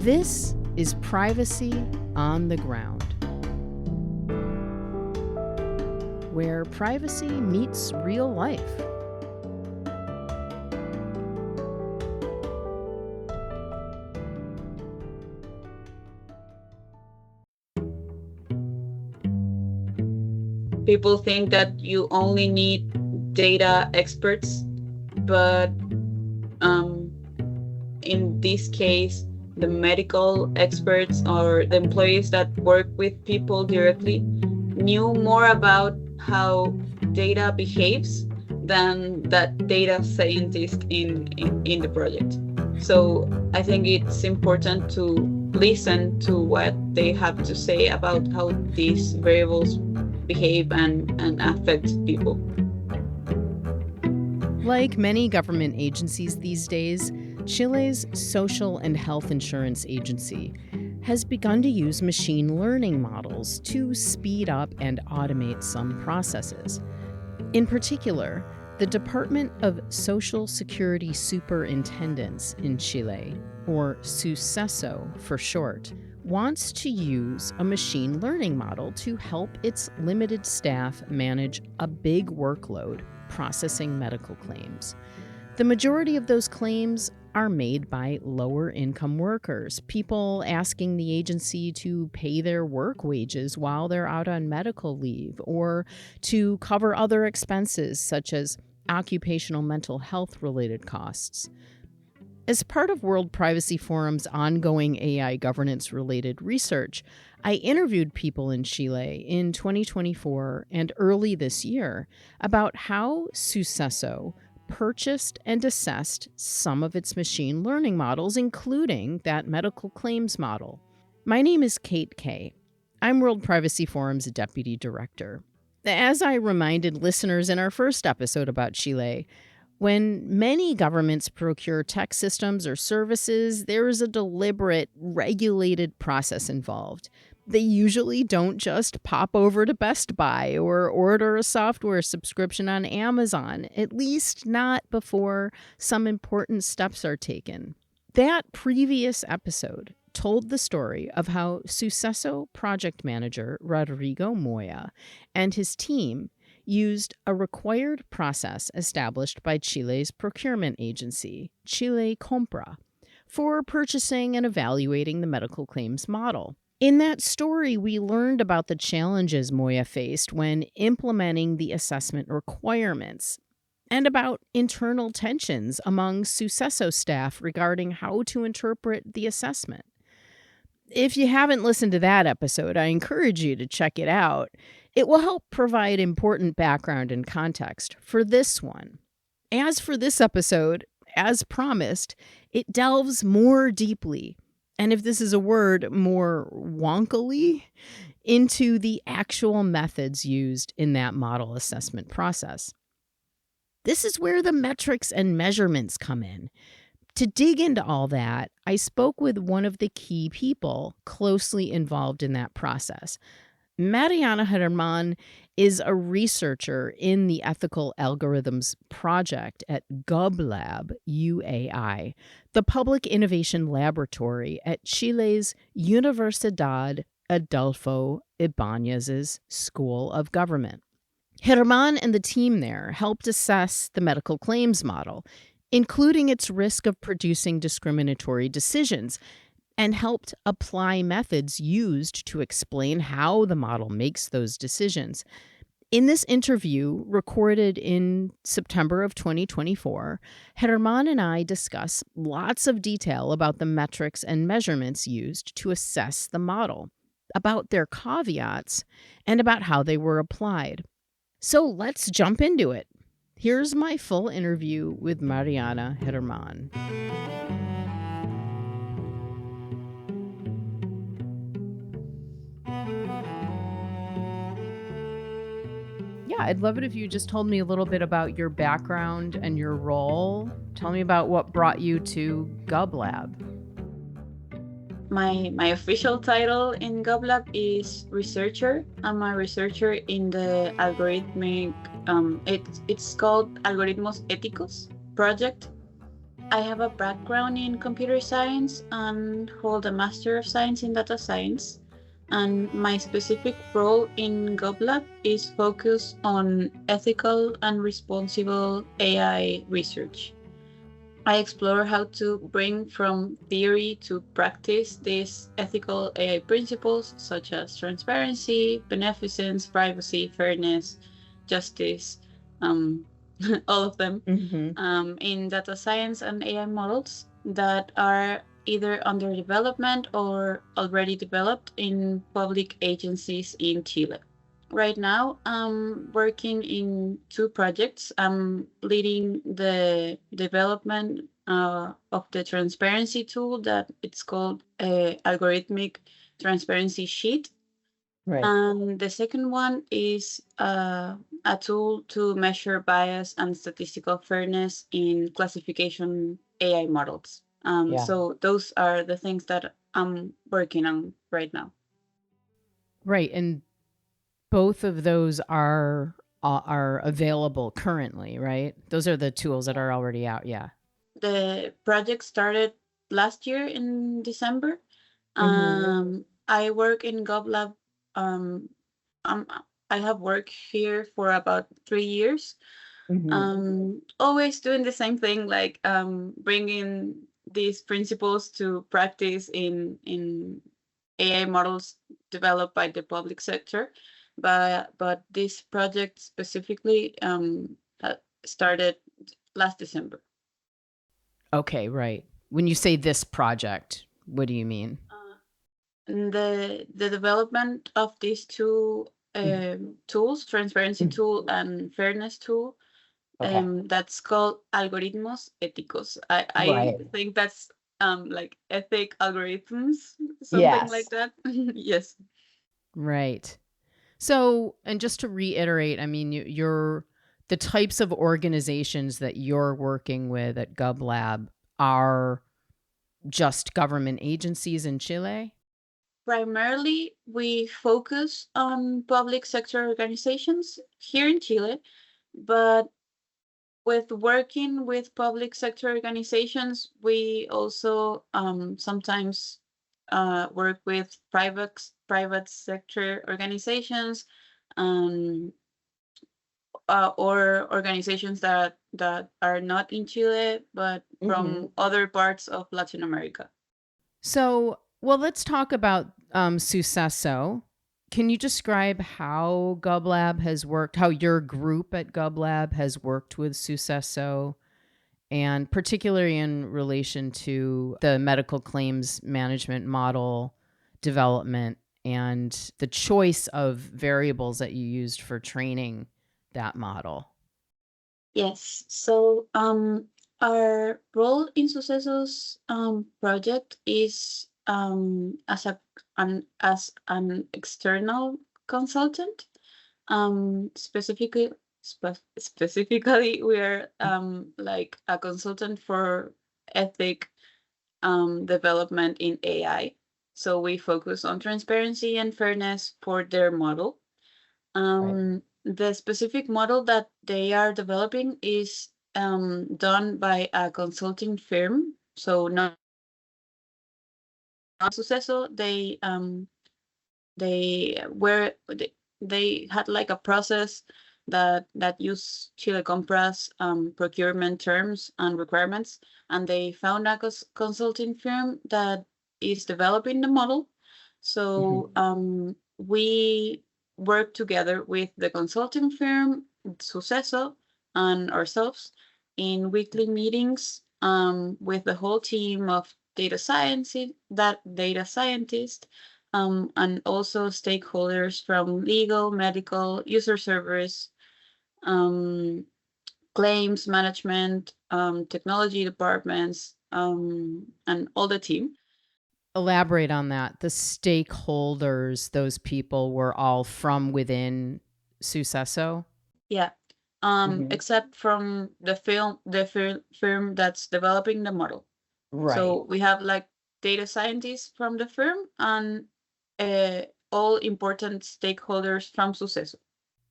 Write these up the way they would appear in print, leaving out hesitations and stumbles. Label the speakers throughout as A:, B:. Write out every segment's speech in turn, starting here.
A: This is Privacy on the Ground, where privacy meets real life.
B: People think that you only need data experts, but in this case, the medical experts or the employees that work with people directly knew more about how data behaves than that data scientist in the project. So I think it's important to listen to what they have to say about how these variables behave and affect people.
A: Like many government agencies these days, Chile's Social and Health Insurance Agency has begun to use machine learning models to speed up and automate some processes. In particular, the Department of Social Security Superintendence in Chile, or SUSESO for short, wants to use a machine learning model to help its limited staff manage a big workload processing medical claims. The majority of those claims are made by lower-income workers, people asking the agency to pay their work wages while they're out on medical leave or to cover other expenses such as occupational mental health-related costs. As part of World Privacy Forum's ongoing AI governance-related research, I interviewed people in Chile in 2024 and early this year about how SUSESO purchased and assessed some of its machine learning models, including that medical claims model. My name is Kaye. I'm World Privacy Forum's Deputy Director. As I reminded listeners in our first episode about Chile, when many governments procure tech systems or services, there is a deliberate, regulated process involved. They usually don't just pop over to Best Buy or order a software subscription on Amazon, at least not before some important steps are taken. That previous episode told the story of how SUSESO project manager Rodrigo Moya and his team used a required process established by Chile's procurement agency, Chile Compra, for purchasing and evaluating the medical claims model. In that story, we learned about the challenges Moya faced when implementing the assessment requirements and about internal tensions among SUSESO staff regarding how to interpret the assessment. If you haven't listened to that episode, I encourage you to check it out. It will help provide important background and context for this one. As for this episode, as promised, it delves more deeply, and if this is a word, more wonkily, into the actual methods used in that model assessment process. This is where the metrics and measurements come in. To dig into all that, I spoke with one of the key people closely involved in that process. Mariana Germán is a researcher in the Ethical Algorithms Project at GobLab UAI, the public innovation laboratory at Chile's Universidad Adolfo Ibáñez's School of Government. Germán and the team there helped assess the medical claims model, including its risk of producing discriminatory decisions, and helped apply methods used to explain how the model makes those decisions. In this interview, recorded in September of 2024, Germán and I discuss lots of detail about the metrics and measurements used to assess the model, about their caveats, and about how they were applied. So let's jump into it. Here's my full interview with Mariana Germán. Yeah, I'd love it if you just told me a little bit about your background and your role. Tell me about what brought you to GobLab.
B: My official title in GobLab is researcher. I'm a researcher in the algorithmic, it's called Algoritmos Éticos project. I have a background in computer science and hold a Master of Science in Data Science. And my specific role in GobLab is focused on ethical and responsible AI research. I explore how to bring from theory to practice these ethical AI principles such as transparency, beneficence, privacy, fairness, justice, um, all of them,
A: Mm-hmm.
B: in data science and AI models that are either under development or already developed in public agencies in Chile. Right now, I'm working in two projects. I'm leading the development of the transparency tool that it's called a algorithmic transparency sheet.
A: Right.
B: And the second one is a tool to measure bias and statistical fairness in classification AI models.
A: Yeah.
B: So those are the things that I'm working on right now.
A: Right. And both of those are available currently, right? Those are the tools that are already out. Yeah.
B: The project started last year in December.
A: Mm-hmm.
B: I work in GovLab. Um, um, I have worked here for about 3 years.
A: Mm-hmm.
B: Always doing the same thing, like bringing these principles to practice in AI models developed by the public sector. But this project specifically started last December.
A: Okay. Right. When you say this project, what do you mean?
B: Uh, the development of these two tools, transparency
A: Mhm.
B: tool and fairness tool,
A: Okay.
B: that's called algoritmos éticos. I
A: Right.
B: think that's like ethic algorithms, something like
A: Yes.
B: that. Yes.
A: Right. So, and just to reiterate, I mean, you're the types of organizations that you're working with at GovLab are just government agencies in Chile?
B: Primarily, we focus on public sector organizations here in Chile, but with working with public sector organizations, we also sometimes work with private sector organizations, um, or organizations that are not in Chile but
A: Hmm.
B: from other parts of Latin America.
A: So, well, let's talk about SUSESO. Can you describe how GovLab has worked, how your group at GovLab has worked with SUSESO, and particularly in relation to the medical claims management model development and the choice of variables that you used for training that model?
B: Yes. So our role in Sucesos project is as an external consultant. Specifically, we are like a consultant for ethic development in AI. So we focus on transparency and fairness for their model.
A: Right.
B: The specific model that they are developing is done by a consulting firm. So not Suceso. They had like a process that used Chile Compras procurement terms and requirements, and they found a consulting firm that is developing the model.
A: Mhm.
B: So we work together with the consulting firm, Suceso, and ourselves in weekly meetings with the whole team of data scientists, and also stakeholders from legal, medical, user service, um, claims management, technology departments, and all the team.
A: Elaborate on that. The stakeholders, those people were all from within SUSESO?
B: Yeah.
A: Mhm.
B: Except from the firm that's developing the model.
A: Right.
B: So we have like data scientists from the firm and all important stakeholders from Suceso.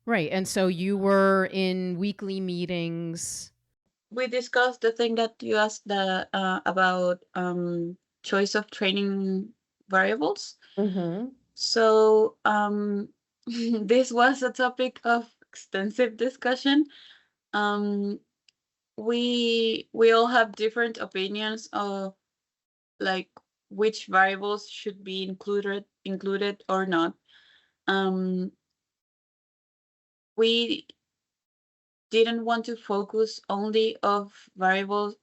A: Right. And so you were in weekly meetings.
B: we discussed the thing that you asked about choice of training variables.
A: Mm-hmm.
B: So this was a topic of extensive discussion. Um, we all have different opinions of like which variables should be included or not. Um, we didn't want to focus only of variables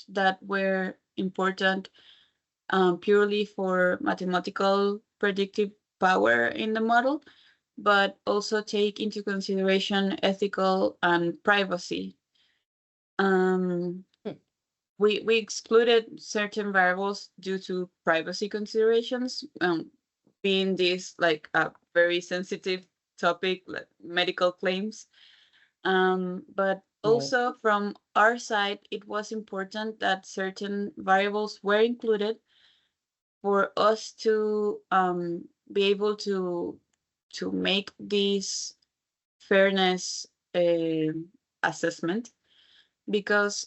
B: that were important purely for mathematical predictive power in the model, but also take into consideration ethical and privacy. Um,
A: Hmm.
B: we excluded certain variables due to privacy considerations, being this like a very sensitive topic, like medical claims. But
A: Right.
B: also from our side, it was important that certain variables were included for us to be able to make this fairness assessment, because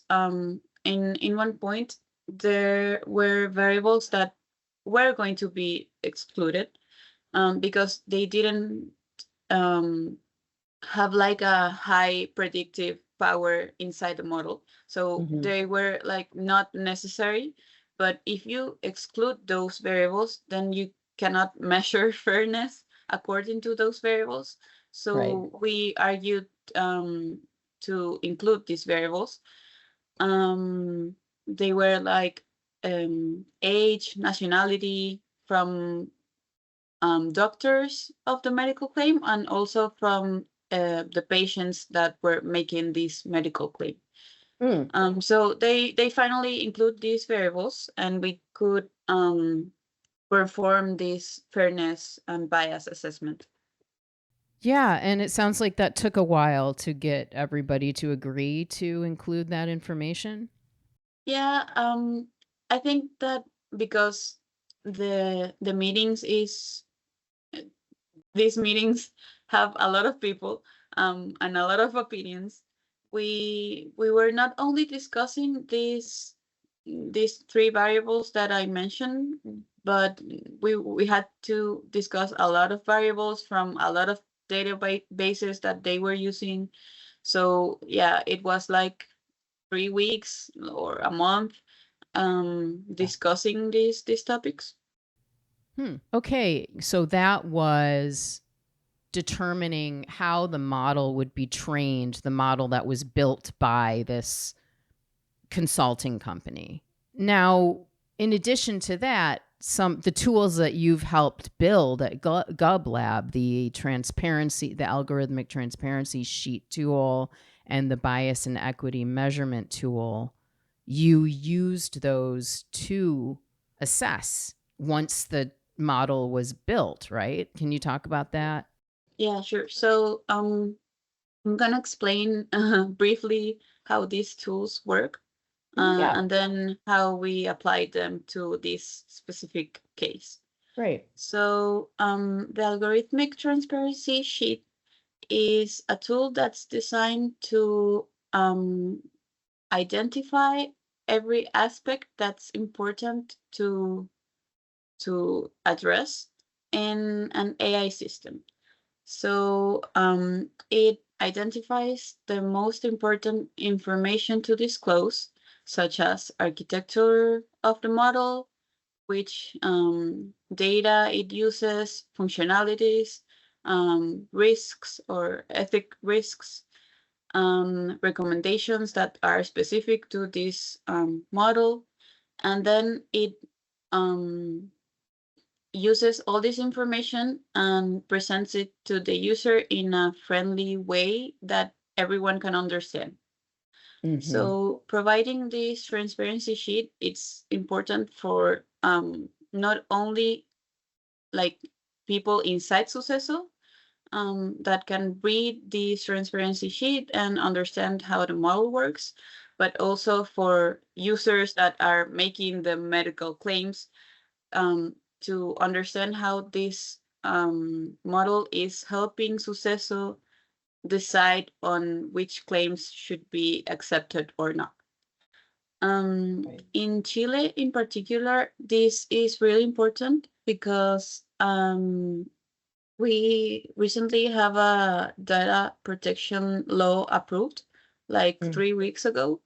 B: in one point there were variables that were going to be excluded because they didn't um, have like a high predictive power inside the model. So
A: Mm-hmm.
B: they were like not necessary. But if you exclude those variables, then you cannot measure fairness according to those variables.
A: Right.
B: So we argued to include these variables. Um, they were like age, nationality from doctors of the medical claim, and also from the patients that were making this medical claim.
A: Mm.
B: So they finally include these variables, and we could perform this fairness and bias assessment.
A: Yeah, and it sounds like that took a while to get everybody to agree to include that information.
B: Yeah, I think that because the meetings is these meetings have a lot of people and a lot of opinions. We were not only discussing these three variables that I mentioned, but we had to discuss a lot of variables from a lot of databases that they were using. So yeah, it was like 3 weeks or a month discussing these topics.
A: Okay, so that was determining how the model would be trained, the model that was built by this consulting company. Now, in addition to that, some the tools that you've helped build at GovLab, the transparency, the algorithmic transparency sheet tool, and the bias and equity measurement tool, you used those to assess once the model was built, right? Can you talk about that?
B: Yeah, sure. So I'm gonna explain briefly how these tools work,
A: Yeah,
B: and then how we apply them to this specific case.
A: great.
B: So the algorithmic transparency sheet is a tool that's designed to identify every aspect that's important to address in an AI system. So it identifies the most important information to disclose, such as architecture of the model, which data it uses, functionalities, risks or ethic risks, recommendations that are specific to this model, and then it um, uses all this information and presents it to the user in a friendly way that everyone can understand.
A: Mm-hmm.
B: So providing this transparency sheet, it's important for not only like people inside SUSESO that can read this transparency sheet and understand how the model works, but also for users that are making the medical claims to understand how this model is helping SUSESO decide on which claims should be accepted or not. In Chile, in particular, this is really important because we recently have a data protection law approved, like 3 weeks ago.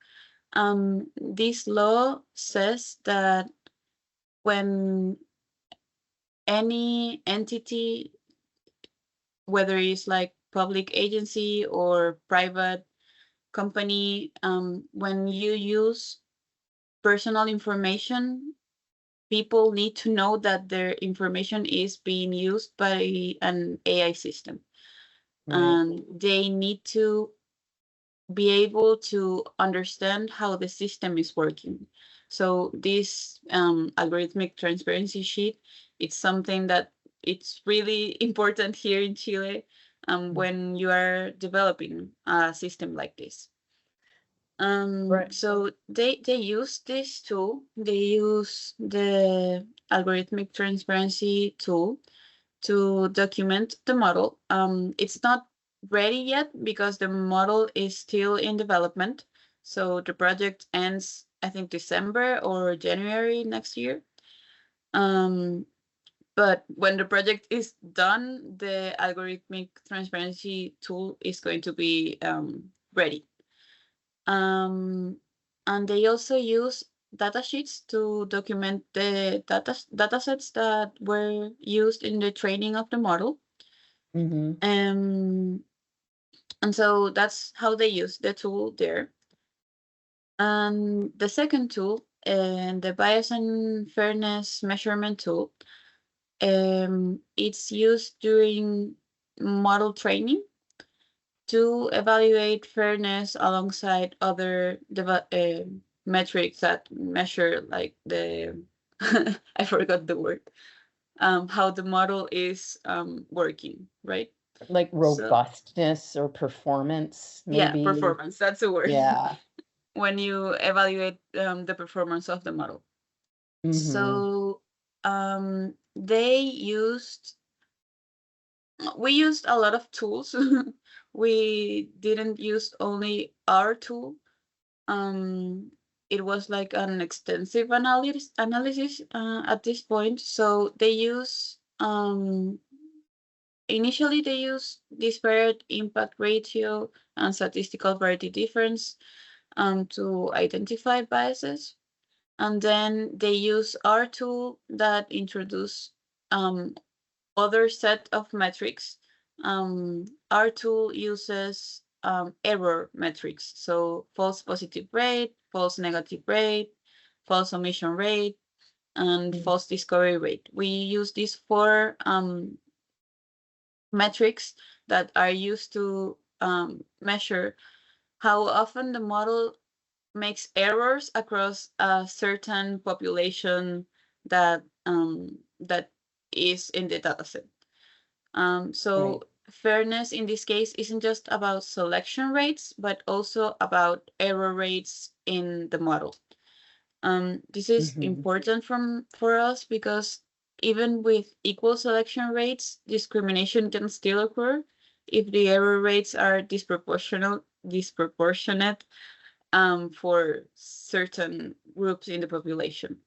B: This law says that when any entity, whether it's like public agency or private company, when you use personal information, people need to know that their information is being used by an AI system. And they need to be able to understand how the system is working. So this algorithmic transparency sheet, it's something that it's really important here in Chile when you are developing a system like this. So they use this tool. They use the algorithmic transparency tool to document the model. It's not ready yet because the model is still in development. So the project ends, I think, December or January next year. But when the project is done, the algorithmic transparency tool is going to be ready. And they also use datasheets to document the datasets that were used in the training of the model. And so that's how they use the tool there. And the second tool, the bias and fairness measurement tool, it's used during model training to evaluate fairness alongside other metrics that measure like the I forgot the word, how the model is working, right?
A: Like robustness or performance, maybe?
B: Yeah, performance, that's the word.
A: Yeah.
B: When you evaluate the performance of the model. So we used a lot of tools. We didn't use only our tool. It was like an extensive analysis at this point. So they use initially they use disparate impact ratio and statistical variety difference to identify biases. And then they use our tool that introduce other set of metrics. Our tool uses error metrics, so false positive rate, false negative rate, false omission rate, and false discovery rate. We use these 4 metrics that are used to measure how often the model makes errors across a certain population that that is in the dataset. So fairness in this case isn't just about selection rates, but also about error rates in the model. This is important for us because even with equal selection rates, discrimination can still occur if the error rates are disproportionate for certain groups in the population.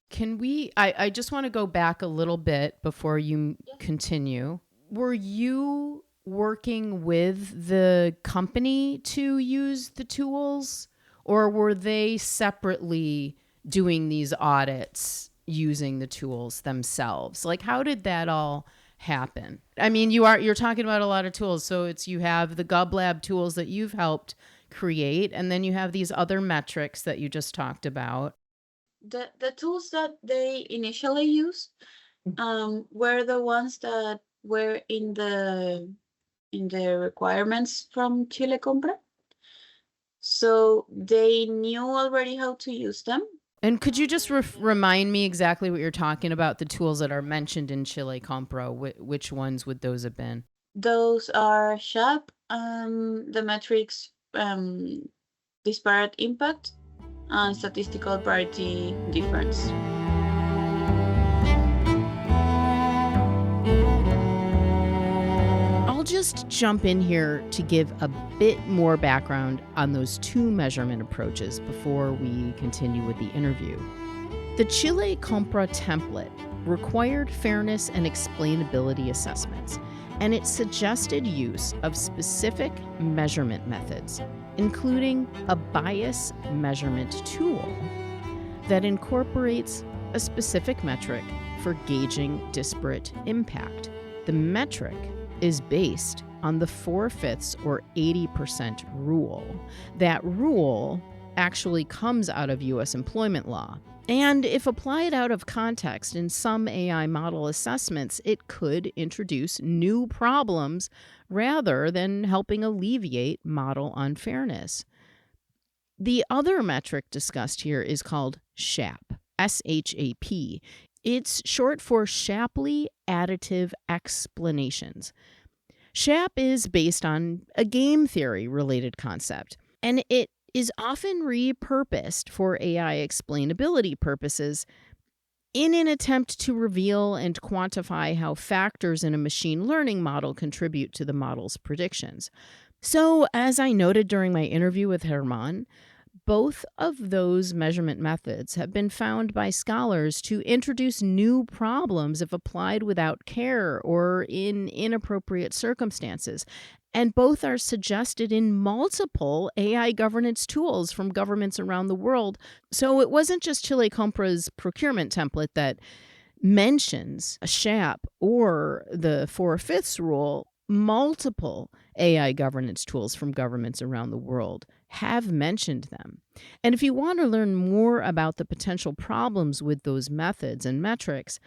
A: Can we, I just want to go back a little bit before you continue. Were you working with the company to use the tools, or were they separately doing these audits using the tools themselves? Like, how did that all happen? I mean, you're talking about a lot of tools. So you have the GobLab tools that you've helped create, and then you have these other metrics that you just talked about.
B: The tools that they initially used were the ones that were in the requirements from Chile Compra. So they knew already how to use them.
A: And could you just remind me exactly what you're talking about, the tools that are mentioned in Chile Compra? Which ones would those have been?
B: Those are SHAP, the metrics disparate impact, and statistical variety difference.
A: I'll just jump in here to give a bit more background on those two measurement approaches before we continue with the interview. The Chile Compra template required fairness and explainability assessments, and it suggested use of specific measurement methods, including a bias measurement tool that incorporates a specific metric for gauging disparate impact. The metric is based on the 4/5 or 80% rule. That rule actually comes out of U.S. employment law. And if applied out of context in some AI model assessments, it could introduce new problems rather than helping alleviate model unfairness. The other metric discussed here is called SHAP, S-H-A-P. It's short for Shapley Additive Explanations. SHAP is based on a game theory related concept, and it is often repurposed for AI explainability purposes in an attempt to reveal and quantify how factors in a machine learning model contribute to the model's predictions. So, as I noted during my interview with Germán, both of those measurement methods have been found by scholars to introduce new problems if applied without care or in inappropriate circumstances. And both are suggested in multiple AI governance tools from governments around the world. So it wasn't just Chile Compra's procurement template that mentions a SHAP or the 4/5 rule. Multiple AI governance tools from governments around the world have mentioned them. And if you want to learn more about the potential problems with those methods and metrics,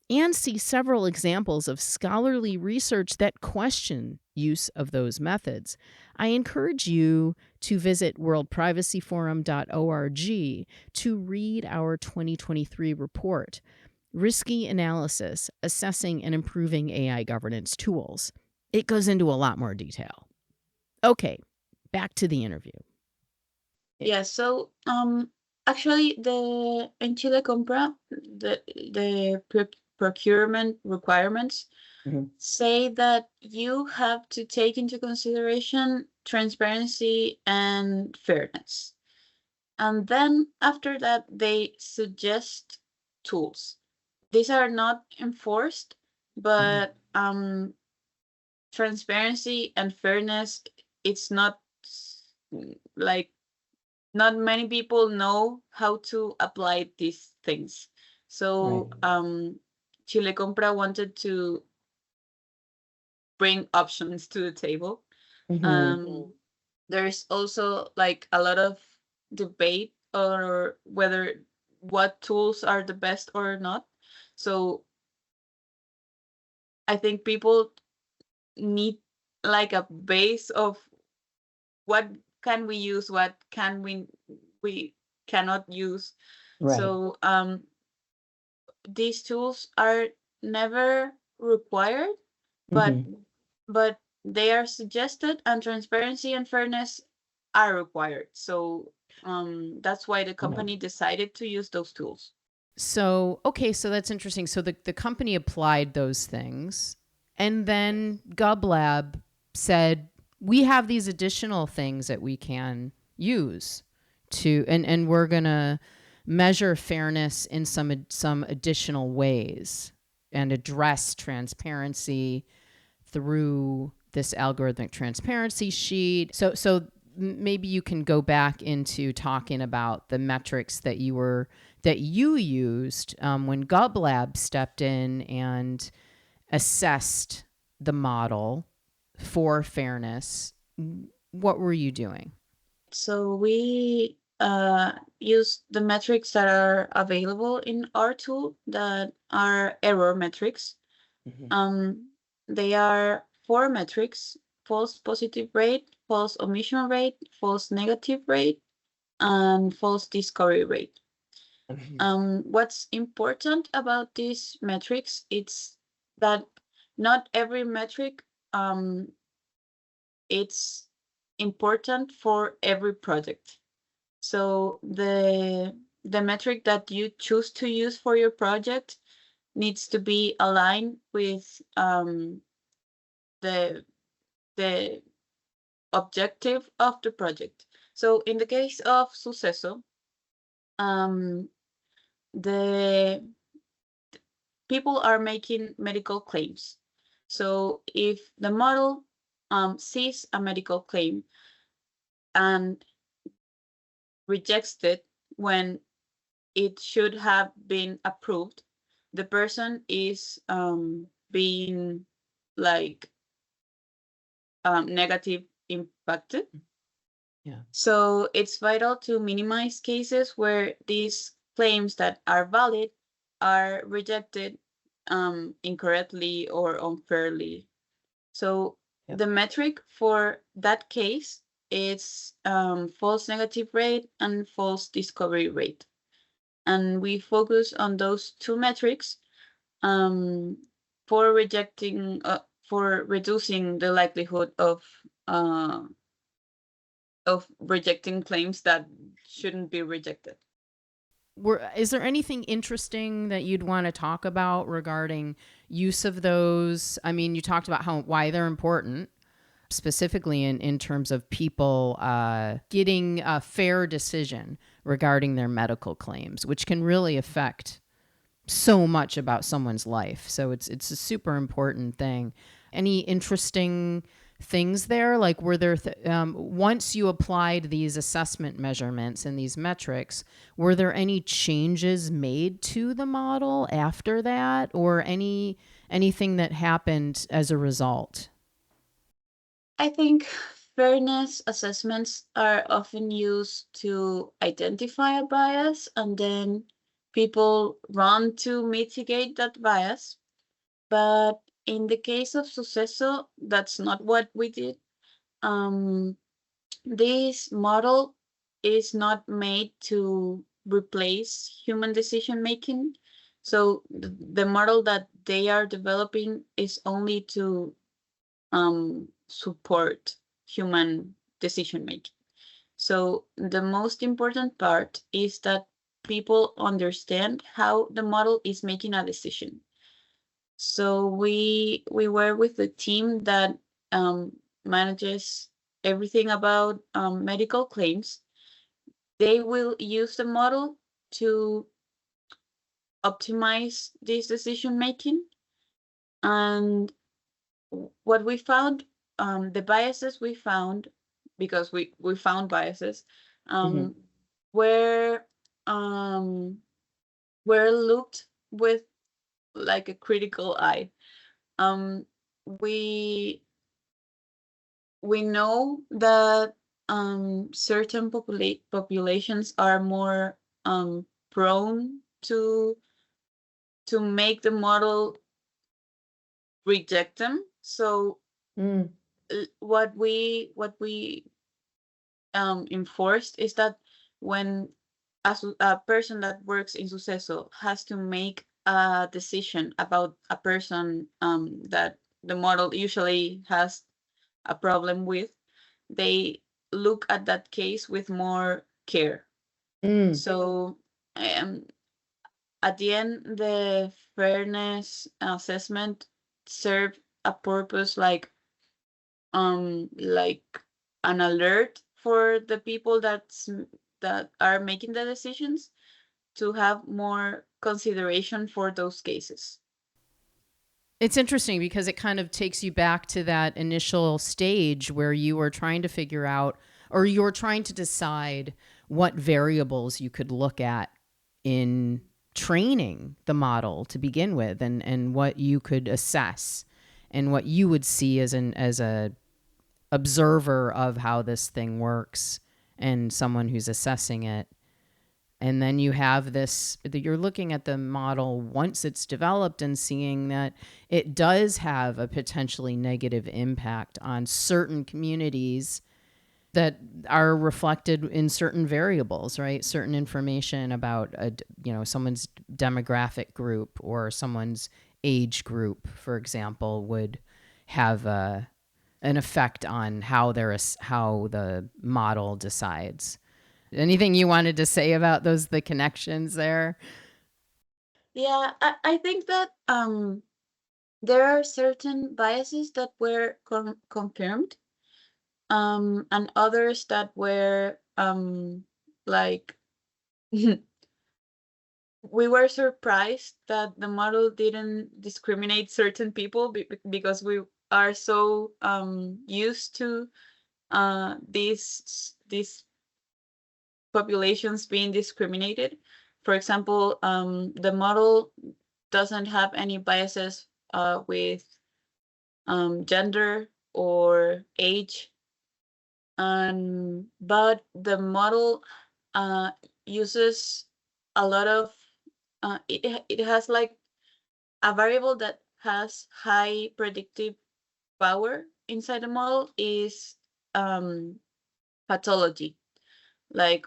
A: and see several examples of scholarly research that question use of those methods, I encourage you to visit worldprivacyforum.org to read our 2023 report, Risky Analysis, Assessing and Improving AI Governance Tools. It goes into a lot more detail. Okay, back to the interview.
B: Yeah, so actually in Chile Compra, the procurement requirements say that you have to take into consideration transparency and fairness. And then after that, they suggest tools. These are not enforced, but transparency and fairness, it's not like, not many people know how to apply these things. So Chile Compra wanted to bring options to the table. There's also like a lot of debate or whether what tools are the best or not. So I think people need like a base of what can we use, what can we cannot use. So these tools are never required, but they are suggested, and transparency and fairness are required. So that's why the company decided to use those tools.
A: So, okay, so that's interesting. So the company applied those things, and then GobLab said, we have these additional things that we can use to, and we're going to measure fairness in some additional ways and address transparency through this algorithmic transparency sheet. So maybe you can go back into talking about the metrics that you used when GobLab stepped in and assessed the model for fairness. What were you doing?
B: So we use the metrics that are available in our tool that are error metrics. They are 4 metrics: false positive rate, false omission rate, false negative rate, and false discovery rate. What's important about these metrics, it's that not every metric it's important for every project. So the metric that you choose to use for your project needs to be aligned with the the objective of the project. So in the case of SUSESO, the people are making medical claims. So if the model sees a medical claim and rejects it when it should have been approved, the person is being like negative impacted.
A: Yeah.
B: So it's vital to minimize cases where these claims that are valid are rejected incorrectly or unfairly. So
A: Yep.
B: the metric for that case is false negative rate and false discovery rate. And we focus on those two metrics um, for for reducing the likelihood of rejecting claims that shouldn't be rejected.
A: Is there anything interesting that you'd want to talk about regarding use of those? I mean, you talked about why they're important, specifically in terms of people getting a fair decision regarding their medical claims, which can really affect so much about someone's life. So it's a super important thing. Any interesting things there? Like, were there once you applied these assessment measurements and these metrics, were there any changes made to the model after that, or anything that happened as a result?
B: I think fairness assessments are often used to identify a bias, and then people run to mitigate that bias. But in the case of Suceso, that's not what we did. Um, this model is not made to replace human decision making. So the model that they are developing is only to support human decision making. So the most important part is that people understand how the model is making a decision. So we were with the team that manages everything about medical claims. They will use the model to optimize this decision making. And what we found, the biases we found, because we found biases,
A: Mm-hmm.
B: were um, were looked with like a critical eye. Um, we we know that certain populations are more prone to make the model reject them. So
A: Mm.
B: what we enforced is that when a person that works in Suceso has to make a decision about a person that the model usually has a problem with, they look at that case with more care.
A: Mm.
B: So at the end, the fairness assessment served a purpose like an alert for the people that are making the decisions to have more consideration for those cases.
A: It's interesting because it kind of takes you back to that initial stage where you were trying to figure out, or you were trying to decide what variables you could look at in training the model to begin with, and what you could assess and what you would see as a observer of how this thing works and someone who's assessing it. And then you have this, that you're looking at the model once it's developed and seeing that it does have a potentially negative impact on certain communities that are reflected in certain variables, right? Certain information about someone's demographic group or someone's age group, for example, would have an effect on how the model decides. Anything you wanted to say about the connections there?
B: Yeah, I think that there are certain biases that were confirmed, and others that were like we were surprised that the model didn't discriminate certain people because we are so used to these populations being discriminated. For example, the model doesn't have any biases with gender or age, but the model uses a lot of it has like a variable that has high predictive power inside the model is pathology. Like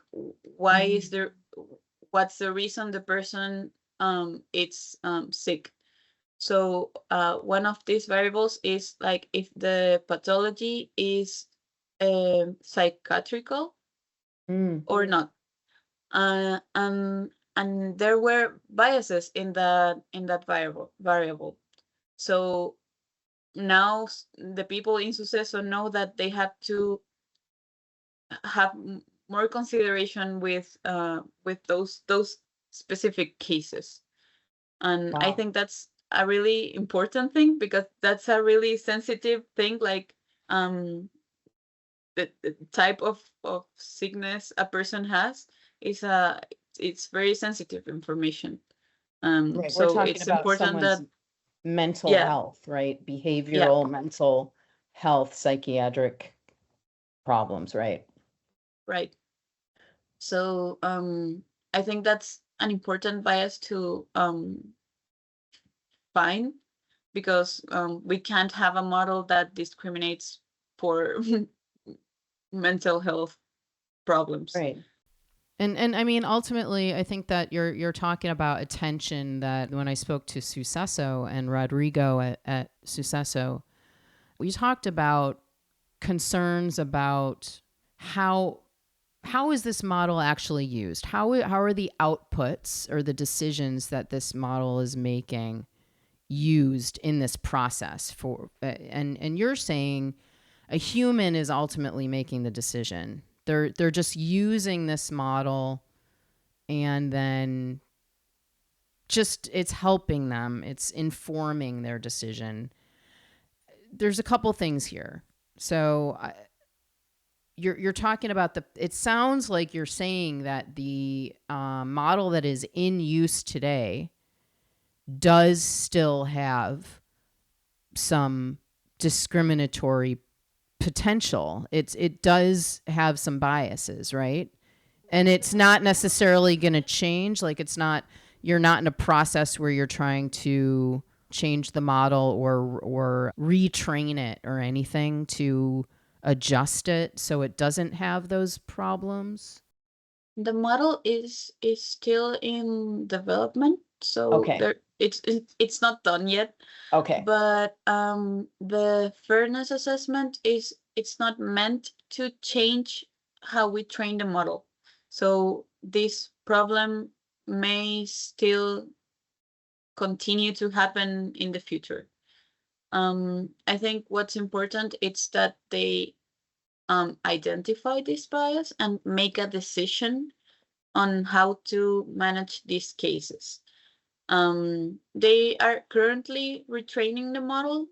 B: why is there what's the reason the person it's sick. So one of these variables is like if the pathology is psychiatrical or not. And there were biases in that variable. So now the people in SUSESO know that they have to have more consideration with those specific cases. And I think that's a really important thing because that's a really sensitive thing. Like the type of sickness a person has is it's very sensitive information.
A: Right. We're
B: So
A: talking
B: it's
A: about
B: important that
A: someone's mental
B: yeah,
A: health, right?
B: yeah,
A: Behavioral, mental health, psychiatric problems, right?
B: right. So I think that's an important bias to find because we can't have a model that discriminates for mental health problems.
A: Right.
C: And I mean, ultimately, I think that you're talking about attention. That when I spoke to SUSESO and Rodrigo at SUSESO, we talked about concerns about how is this model actually used? How are the outputs or the decisions that this model is making used in this process for? And you're saying a human is ultimately making the decision. They're just using this model, and then just it's helping them, it's informing their decision. There's a couple things here. So you're talking about it sounds like you're saying that the model that is in use today does still have some discriminatory potential. It does have some biases, right? And it's not necessarily going to change. Like you're not in a process where you're trying to change the model or retrain it or anything to adjust it so it doesn't have those problems.
B: The model is still in development, so
A: Okay.
B: it's not done yet.
A: Okay.
B: But the fairness assessment it's not meant to change how we train the model. So this problem may still continue to happen in the future. I think what's important is that they identify this bias and make a decision on how to manage these cases. They are currently retraining the model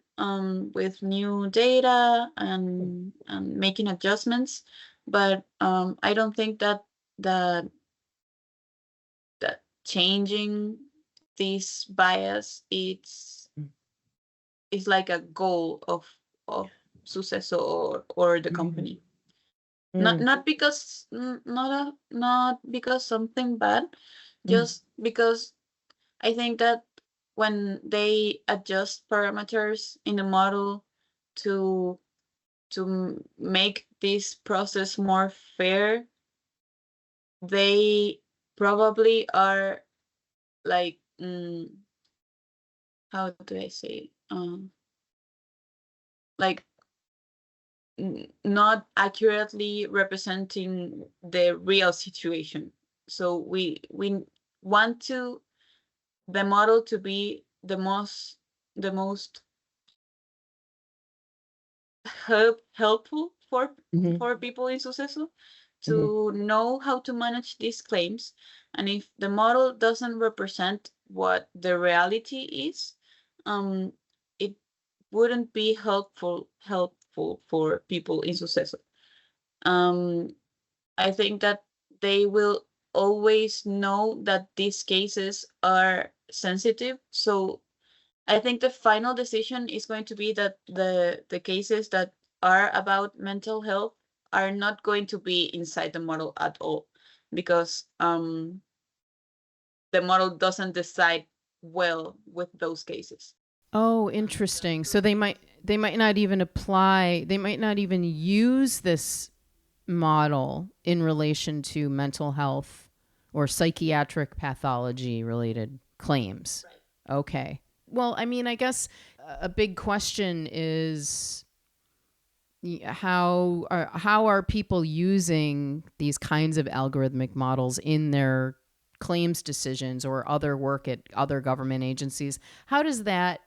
B: with new data and making adjustments, but I don't think that that changing this bias it's like a goal of SUSESO or the company. Not because not because something bad, just because I think that when they adjust parameters in the model to make this process more fair, they probably are like how do I say like not accurately representing the real situation. So we want to the model to be the most the most helpful for people in SUSESO to know how to manage these claims. And if the model doesn't represent what the reality is, it wouldn't be helpful for people in SUSESO. I think that they will always know that these cases are sensitive. So I think the final decision is going to be that the cases that are about mental health are not going to be inside the model at all, because the model doesn't decide well with those cases.
C: Oh, interesting. So they might not even apply, they might not even use this model in relation to mental health or psychiatric pathology related claims. Right. Okay. Well, I mean, I guess a big question is how are people using these kinds of algorithmic models in their claims decisions or other work at other government agencies? How does that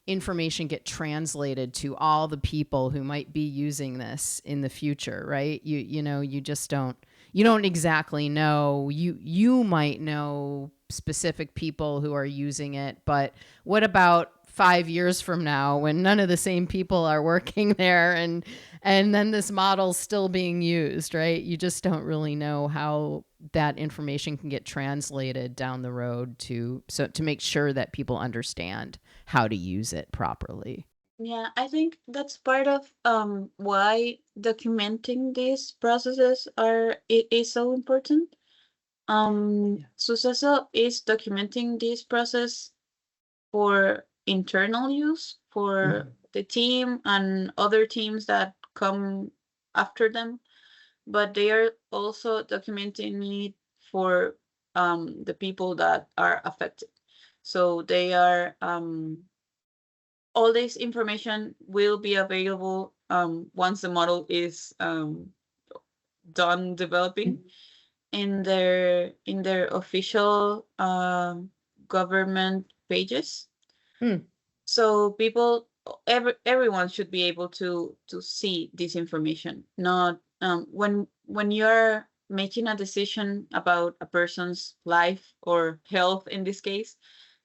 C: information get translated to all the people who might be using this in the future, right? You know, you just don't exactly know. You might know specific people who are using it, but what about 5 years from now when none of the same people are working there and then this model's still being used, right? You just don't really know how that information can get translated down the road to make sure that people understand how to use it properly.
B: Yeah, I think that's part of why documenting these processes is so important. SUSESO is documenting this process for internal use for the team and other teams that come after them, but they are also documenting it for the people that are affected. So they are all this information will be available once the model is done developing in their official government pages. So people, everyone should be able to see this information. Not when you're making a decision about a person's life or health in this case,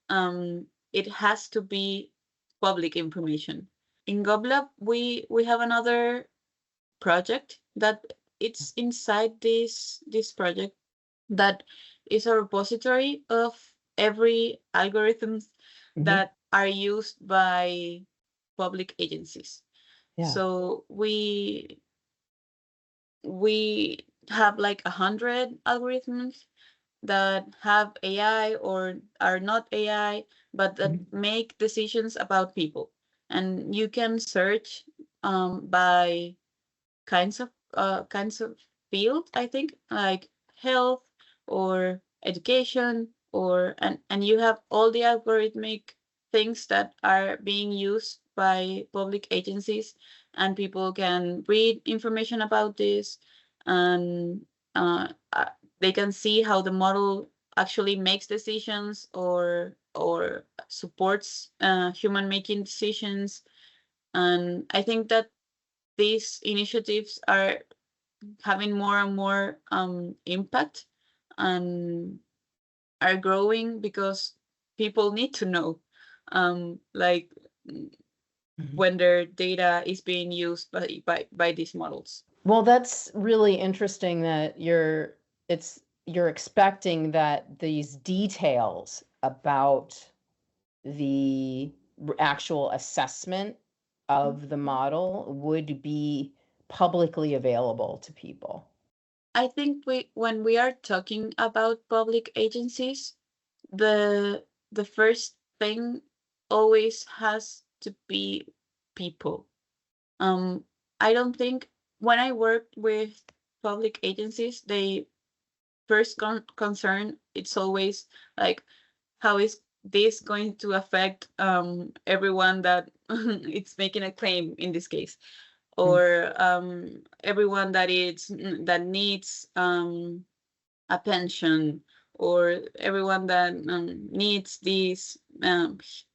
B: it has to be public information. In GobLab, we have another project that it's inside this project that is a repository of every algorithms that are used by public agencies. So we have like 100 algorithms that have AI or are not AI, but that make decisions about people. And you can search by kinds of field, I think, like health or education, or and you have all the algorithmic things that are being used by public agencies, and people can read information about this, and they can see how the model actually makes decisions or supports human making decisions. And I think that these initiatives are having more and more impact and are growing because people need to know like when their data is being used by these models.
A: Well, that's really interesting that you're expecting that these details about the actual assessment of the model would be publicly available to people.
B: I think when we are talking about public agencies, the first thing always has to be people. I don't think when I worked with public agencies, they first concern it's always like, how is this going to affect everyone that it's making a claim in this case, or everyone that needs a pension, or everyone that needs this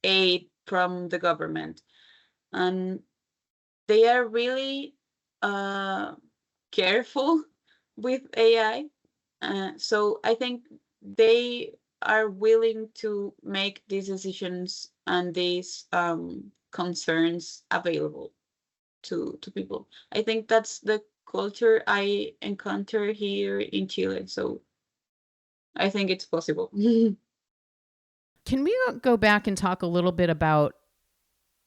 B: aid from the government, and they are really careful with AI. So I think they are willing to make these decisions and these concerns available to people. I think that's the culture I encounter here in Chile. So I think it's possible.
C: Can we go back and talk a little bit about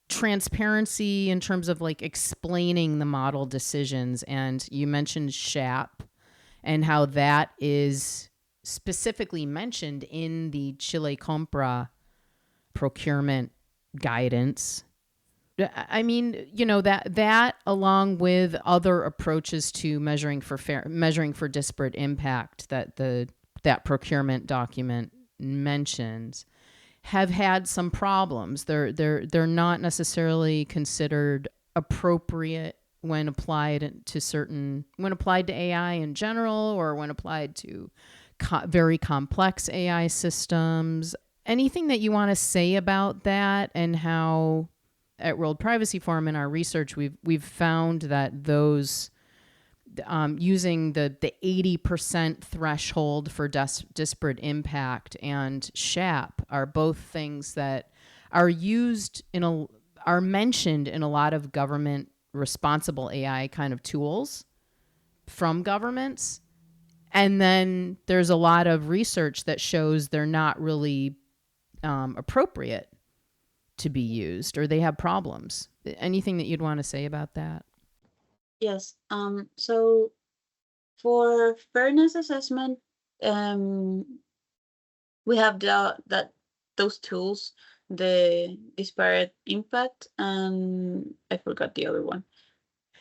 C: transparency in terms of like explaining the model decisions? And you mentioned SHAP and how that is specifically mentioned in the Chile Compra procurement guidance. I mean, you know, that along with other approaches to measuring for disparate impact that procurement document mentions have had some problems. They're not necessarily considered appropriate when applied to AI in general, or when applied to very complex AI systems. Anything that you want to say about that, and how at World Privacy Forum in our research we've found that those using the 80% threshold for disparate impact and SHAP are both things that are mentioned in a lot of government responsible AI kind of tools from governments. And then there's a lot of research that shows they're not really appropriate to be used, or they have problems. Anything that you'd want to say about that?
B: Yes. So for fairness assessment, we have those tools, the disparate impact, and I forgot the other one.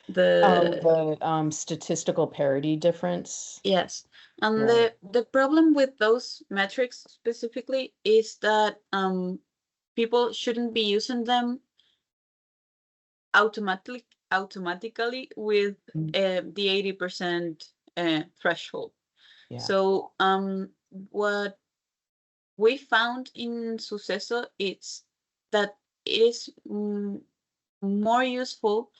A: The statistical parity difference.
B: Yes. And
A: Right.
B: the problem with those metrics specifically is that people shouldn't be using them automatically with the 80% threshold.
A: Yeah.
B: So what we found in SUSESO is that it is more useful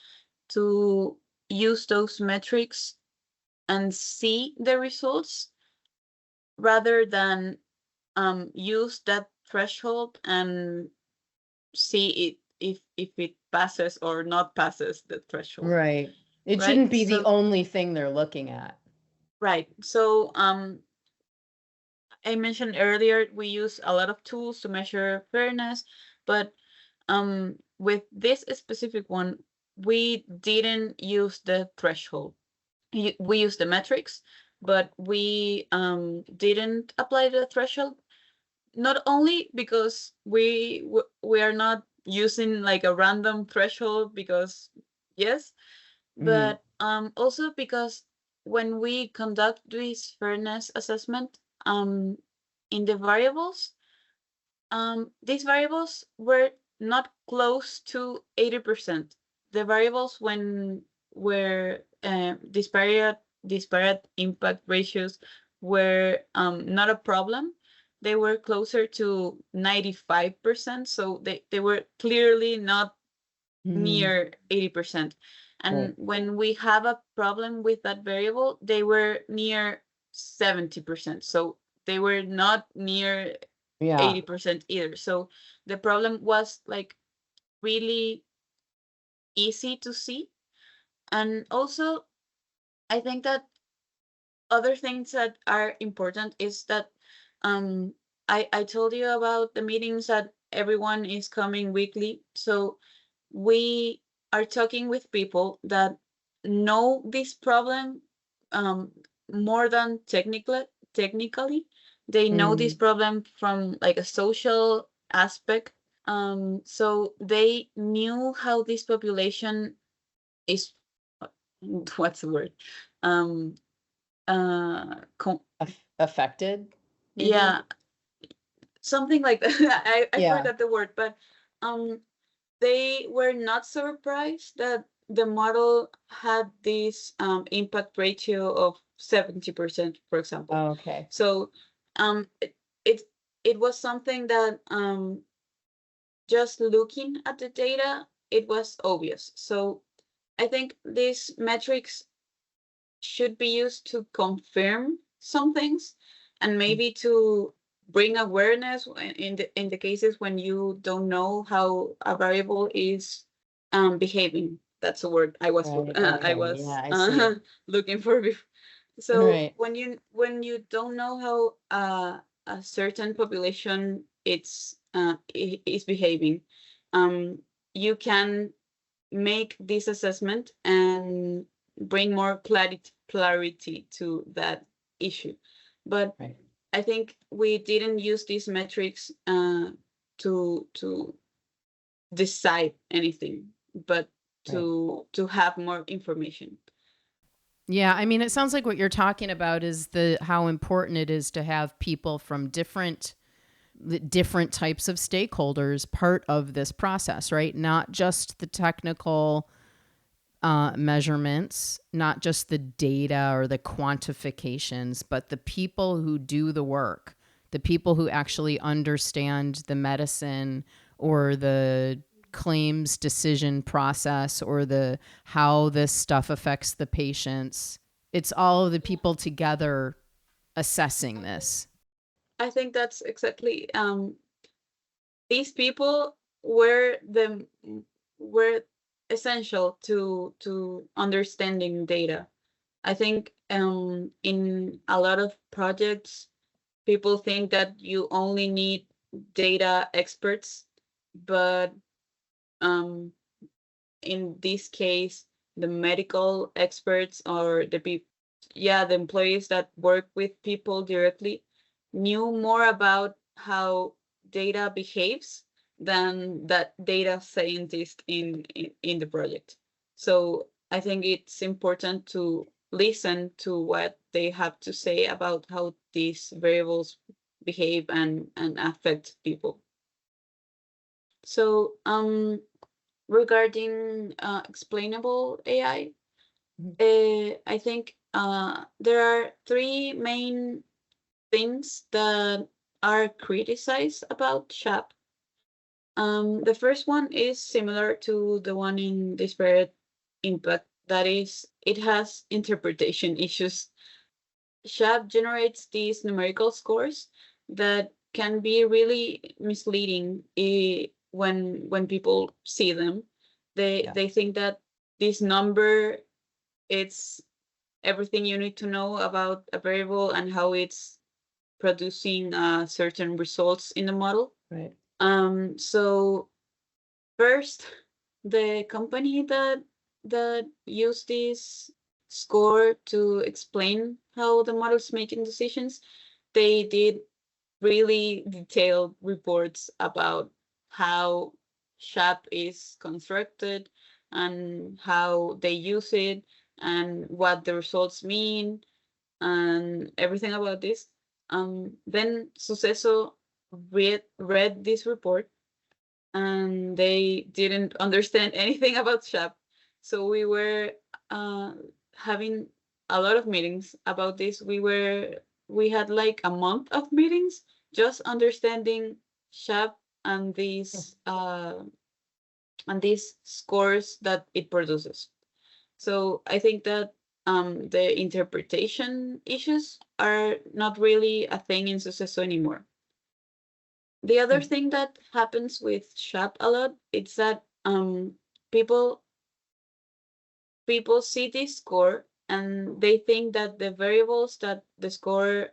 B: to use those metrics and see the results rather than use that threshold and see it if it passes or not passes the threshold.
A: Right. It
B: Right?
A: shouldn't be the
B: So
A: only thing they're looking at.
B: right. So I mentioned earlier we use a lot of tools to measure fairness, but with this specific one, we didn't use the threshold. We used the metrics, but we didn't apply the threshold. Not only because we are not using like a random threshold because yes, but also because when we conduct this fairness assessment, in the variables, these variables were not close to 80%. The variables when were disparate impact ratios were not a problem. They were closer to 95%, so they were clearly not near 80%. And when we have a problem with that variable, they were near 70%. So they were not near 80% either. So the problem was like really easy to see. And also, I think that other things that are important is that I told you about the meetings that everyone is coming weekly. So we are talking with people that know this problem more than technically. They know this problem from like a social aspect. So they knew how this population is, what's the word?
A: Affected? Maybe?
B: Yeah, something like that. I forgot the word, but they were not surprised that the model had this impact ratio of 70%, for example.
A: Okay.
B: So it was something that just looking at the data, it was obvious. So I think these metrics should be used to confirm some things and maybe to bring awareness in the cases when you don't know how a variable is behaving. That's a word I was looking for before. So when you don't know how a certain population is behaving, you can make this assessment and bring more clarity to that issue. But I think we didn't use these metrics to decide anything, but to have more information.
C: Yeah, I mean, it sounds like what you're talking about is how important it is to have people from different types of stakeholders part of this process, right? Not just the technical measurements, not just the data or the quantifications, but the people who do the work, the people who actually understand the medicine or the claims decision process or how this stuff affects the patients. It's all of the people together assessing this.
B: I think that's exactly these people were essential to understanding data. I think in a lot of projects, people think that you only need data experts, but in this case, the medical experts or the employees that work with people directly knew more about how data behaves than that data scientist in the project. So I think it's important to listen to what they have to say about how these variables behave and affect people. So regarding explainable AI, I think there are three main things that are criticized about SHAP. The first one is similar to the one in disparate impact. That is, it has interpretation issues. SHAP generates these numerical scores that can be really misleading when people see them. They think that this number, it's everything you need to know about a variable and how it's producing certain results in the model.
A: Right.
B: So first, the company that used this score to explain how the model's making decisions, they did really detailed reports about how SHAP is constructed and how they use it and what the results mean and everything about this. Then SUSESO read this report and they didn't understand anything about SHAP. So we were having a lot of meetings about this. We had like a month of meetings just understanding SHAP and these scores that it produces. So I think that the interpretation issues are not really a thing in SUSESO anymore. The other thing that happens with SHAP a lot is that people see this score and they think that the variables that the score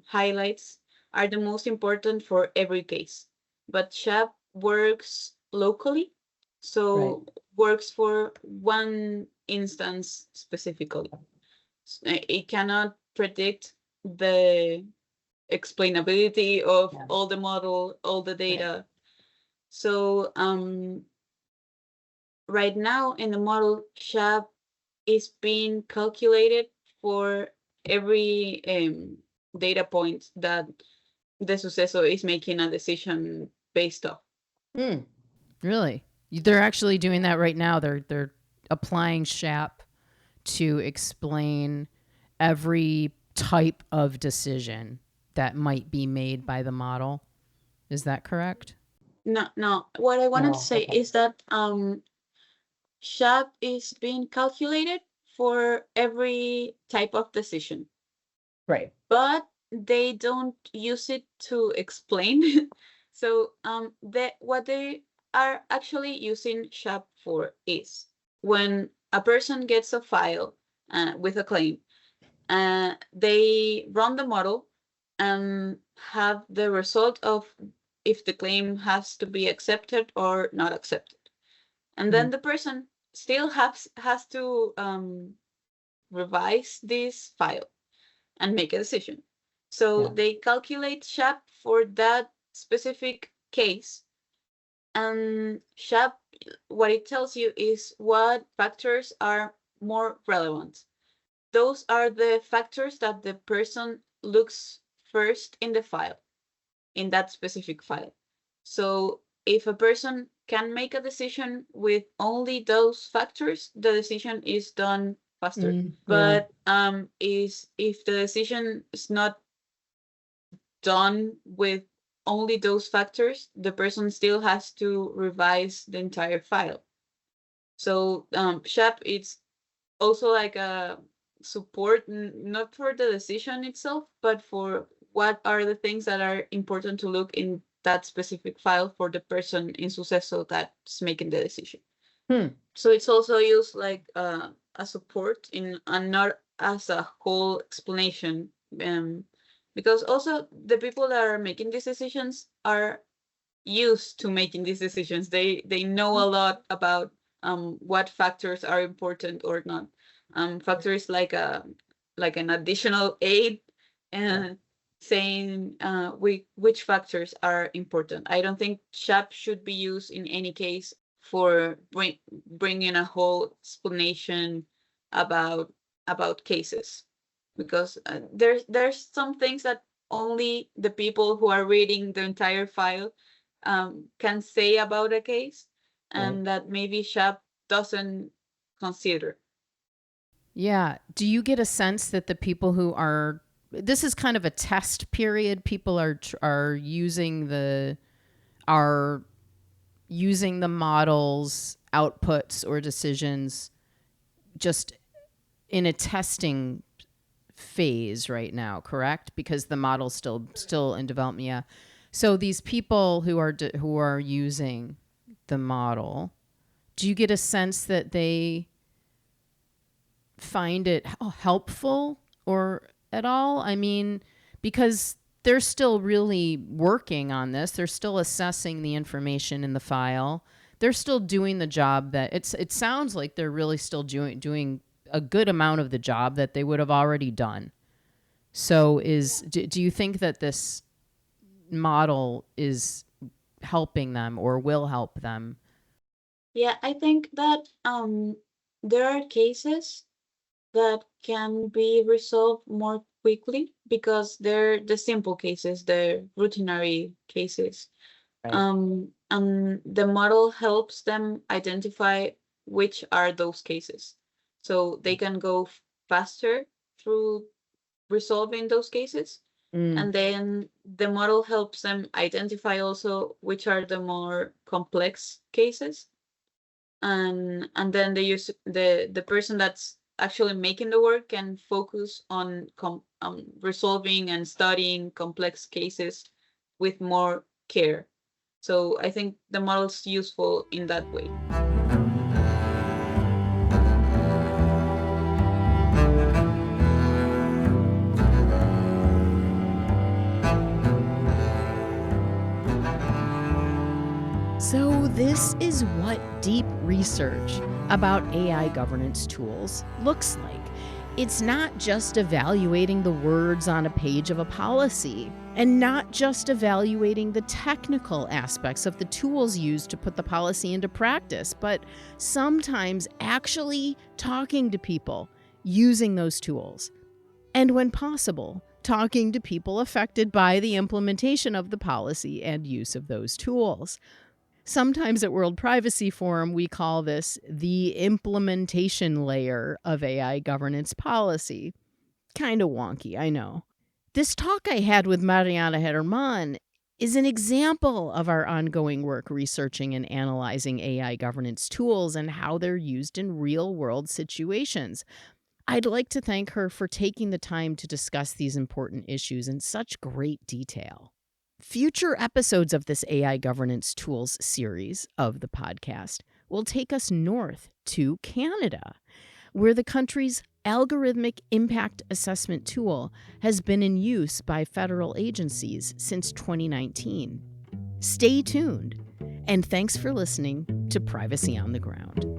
B: highlights are the most important for every case. But SHAP works locally, so works for one instance specifically. It cannot predict the explainability of all the model, all the data. So right now in the model, SHAP is being calculated for every data point that the SUSESO is making a decision based off.
C: Really? They're actually doing that right now. They're applying SHAP to explain every type of decision that might be made by the model. Is that correct?
B: No. What I wanted to
D: No.
B: say
D: Okay.
B: is that SHAP is being calculated for every type of decision,
D: Right.
B: but they don't use it to explain. So what they are actually using SHAP for is when a person gets a file with a claim, they run the model and have the result of if the claim has to be accepted or not accepted. And then the person still has to revise this file and make a decision. So
D: Yeah.
B: they calculate SHAP for that specific case. And SHAP, what it tells you is what factors are more relevant. Those are the factors that the person looks first in the file, in that specific file. So if a person can make a decision with only those factors, the decision is done faster.
D: Yeah.
B: But is if the decision is not done with only those factors, the person still has to revise the entire file. So SHAP it's also like a support, not for the decision itself, but for what are the things that are important to look in that specific file for the person in SUSESO that's making the decision. So it's also used like a support in and not as a whole explanation. Because also the people that are making these decisions are used to making these decisions. They know a lot about what factors are important or not. Factors like an additional aid and saying which factors are important. I don't think SHAP should be used in any case for bringing a whole explanation about cases, because there's some things that only the people who are reading the entire file can say about a case, and that maybe SHAP doesn't consider.
C: Yeah. Do you get a sense that the people who are, this is kind of a test period, people are using the model's outputs or decisions just in a testing phase right now, correct? Because the model's still in development. Yeah. So these people who are using the model, do you get a sense that they find it helpful or at all? I mean, because they're still really working on this. They're still assessing the information in the file. They're still doing the job that it sounds like they're really still doing a good amount of the job that they would have already done. So do you think that this model is helping them or will help them?
B: Yeah, I think that there are cases that can be resolved more quickly because they're the simple cases, the routinary cases.
D: Right.
B: And the model helps them identify which are those cases. So they can go faster through resolving those cases. And then the model helps them identify also which are the more complex cases. And then they use the person that's actually making the work can focus on resolving and studying complex cases with more care. So I think the model's useful in that way.
A: So this is what deep research about AI governance tools looks like. It's not just evaluating the words on a page of a policy, and not just evaluating the technical aspects of the tools used to put the policy into practice, but sometimes actually talking to people using those tools. And when possible, talking to people affected by the implementation of the policy and use of those tools. Sometimes at World Privacy Forum, we call this the implementation layer of AI governance policy. Kind of wonky, I know. This talk I had with Mariana Germán is an example of our ongoing work researching and analyzing AI governance tools and how they're used in real-world situations. I'd like to thank her for taking the time to discuss these important issues in such great detail. Future episodes of this AI governance tools series of the podcast will take us north to Canada, where the country's algorithmic impact assessment tool has been in use by federal agencies since 2019. Stay tuned, and thanks for listening to Privacy on the Ground.